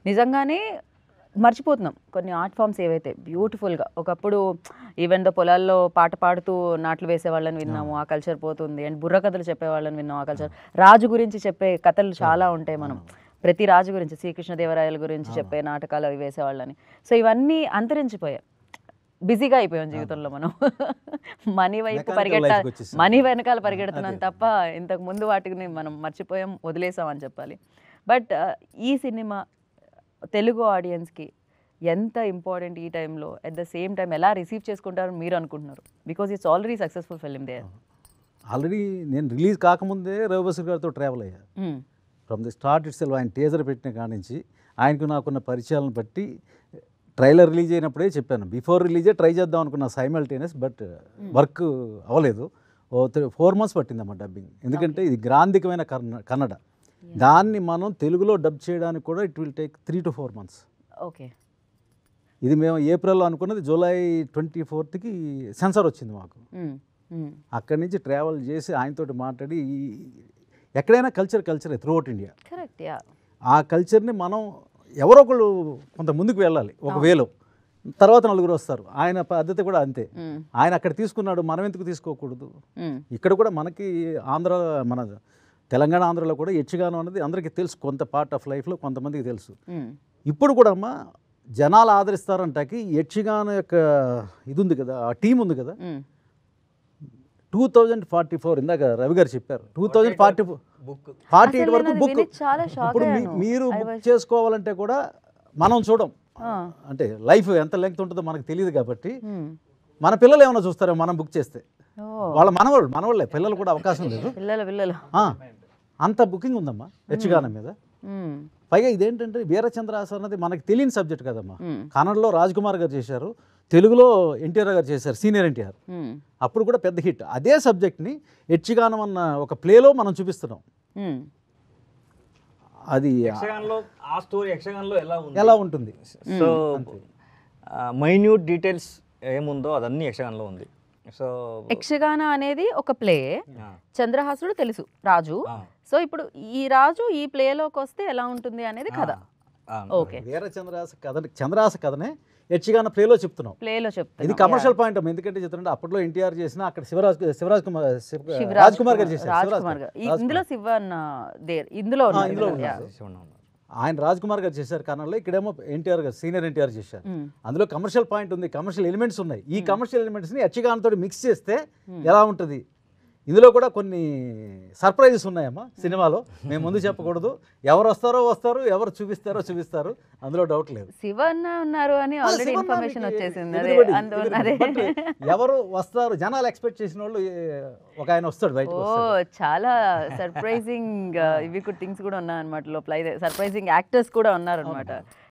నిజంగానే మర్చిపోతున్నాం కొన్ని ఆర్ట్ ఫామ్స్ ఏవైతే బ్యూటిఫుల్గా ఒకప్పుడు ఈవెన్ ద పొలాల్లో పాట పాడుతూ నాట్లు వేసేవాళ్ళని విన్నాము, ఆ కల్చర్ పోతుంది. అండ్ బుర్ర కథలు చెప్పేవాళ్ళని విన్నాం, ఆ కల్చర్. రాజు గురించి చెప్పే కథలు చాలా ఉంటాయి. మనం ప్రతి రాజు గురించి, శ్రీకృష్ణదేవరాయల గురించి చెప్పే నాటకాలు అవి వేసేవాళ్ళని. సో ఇవన్నీ అంతరించిపోయాయి. బిజీగా అయిపోయాం జీవితంలో మనం. మనీ వైపు మనీ వెనకాల పరిగెడుతున్నాం తప్ప ఇంతకు ముందు వాటిని మనం మర్చిపోయాం, వదిలేసాం అని చెప్పాలి. బట్ ఈ సినిమా తెలుగు ఆడియన్స్కి ఎంత ఇంపార్టెంట్ ఈ టైంలో, అట్ ద సేమ్ టైం ఎలా రిసీవ్ చేసుకుంటారని మీరు అనుకుంటున్నారు? Because it's already successful film they. Already నేను రిలీజ్ కాకముందే రవిబసర్ గారితో ట్రావెల్ అయ్యా. From the start it self ఆయన టీజర్ పెట్టిన కాడి నుంచి ఆయనకు నాకున్న పరిచయాలను బట్టి ట్రైలర్ రిలీజ్ అయినప్పుడే చెప్పాను, బిఫోర్ రిలీజే ట్రై చేద్దాం అనుకున్న సైమల్టేనియస్, బట్ వర్క్ అవ్వలేదు. 4 months పట్టిందమ్మా డబ్బింగ్. ఎందుకంటే ఇది గ్రాంధికమైన కన్నడ, దాన్ని మనం తెలుగులో డబ్ చేయడానికి కూడా it will take 3 to 4 months. Okay. ఇది మేము ఏప్రిల్లో అనుకున్నది, జూలై 24th సెన్సార్ వచ్చింది మాకు. అక్కడి నుంచి ట్రావెల్ చేసి ఆయనతోటి మాట్లాడి, ఎక్కడైనా కల్చరే త్రూఅవుట్ ఇండియా. కరెక్ట్. ఆ కల్చర్ని మనం ఎవరో ఒకళ్ళు కొంత ముందుకు వెళ్ళాలి ఒక వేలో, తర్వాత నలుగురు వస్తారు. ఆయన పద్ధతి కూడా అంతే. ఆయన అక్కడ తీసుకున్నాడు, మనం ఎందుకు తీసుకోకూడదు? ఇక్కడ కూడా మనకి ఆంధ్ర, మన తెలంగాణ ఆంధ్రలో కూడా యక్షగానం అనేది అందరికీ తెలుసు, కొంత పార్ట్ ఆఫ్ లైఫ్లో కొంతమందికి తెలుసు. ఇప్పుడు కూడా అమ్మా జనాలు ఆదరిస్తారంటాకి యక్షగానం యొక్క ఇది ఉంది కదా, ఆ టీం ఉంది కదా. 2044 ఇందాక రవి గారు చెప్పారు, 2048 వరకు బుక్. ఇప్పుడు మీరు బుక్ చేసుకోవాలంటే కూడా మనం చూడం, అంటే లైఫ్ ఎంత లెంగ్త్ ఉంటుందో మనకు తెలియదు కాబట్టి మన పిల్లలు ఏమైనా చూస్తారో మనం బుక్ చేస్తే. వాళ్ళ మనవాళ్ళే పిల్లలు కూడా అవకాశం లేదు. అంత బుకింగ్ ఉందమ్మా యక్షగానం మీద. పైగా ఇదేంటంటే వీరచంద్రాస అన్నది మనకి తెలియని సబ్జెక్ట్ కదమ్మా. కన్నడలో రాజ్ కుమార్ గారు చేశారు, తెలుగులో ఎన్టీఆర్ గారు చేశారు, సీనియర్ ఎన్టీఆర్. అప్పుడు కూడా పెద్ద హిట్. అదే సబ్జెక్ట్ని యక్షగానం అన్న ఒక ప్లేలో మనం చూపిస్తున్నాం. అది ఎలా ఉంటుంది? సో మైన్యూట్ డీటెయిల్స్ ఏముందో అదన్నీ యక్షగానంలో ఉంది. సో యక్షగాన అనేది ఒక ప్లే, చంద్రహాసుడు తెలుసు రాజు. సో ఇప్పుడు ఈ రాజు ఈ ప్లేలోకి వస్తే ఎలా ఉంటుంది అనేది కథ. ఓకే. చంద్రహాస కథనే యక్షగాన ప్లేలో చెప్తున్నాం. ఇది కమర్షియల్ పాయింట్ అమ్మ. ఎందుకంటే చెప్తుంటే అప్పట్లో ఎన్టీఆర్ చేసిన, అక్కడ రాజ్ కుమార్ గారు చేశారు. ఇందులో శివన్ ఇందులో ఆయన రాజ్ కుమార్ గారు చేశారు కన్నడలో, ఇక్కడేమో ఎన్టీఆర్ గారు, సీనియర్ ఎన్టీఆర్ చేశారు. అందులో కమర్షియల్ పాయింట్ ఉంది, కమర్షియల్ ఎలిమెంట్స్ ఉన్నాయి. ఈ కమర్షియల్ ఎలిమెంట్స్ని యక్షగానంతో మిక్స్ చేస్తే ఎలా ఉంటుంది? ఇందులో కూడా కొన్ని సర్ప్రైజెస్ ఉన్నాయమ్మా సినిమాలో, మేము ముందు చెప్పకూడదు. ఎవరు వస్తారు, ఎవరు చూపిస్తారు, అందులో డౌట్ లేదు. శివన్న ఉన్నారు అని ఆల్రెడీ ఇన్ఫర్మేషన్ వచ్చేసింది. ఎవరు వస్తారు, జనాలు ఎక్స్పెక్ట్ చేసిన వాళ్ళు ఒక ఆయన వస్తాడు బయట. చాలా సర్ప్రైజింగ్ ఇవి థింగ్స్ కూడా ఉన్నాయన్నమాట లోపల. సర్ప్రైజింగ్ యాక్టర్స్ కూడా ఉన్నారనమాట.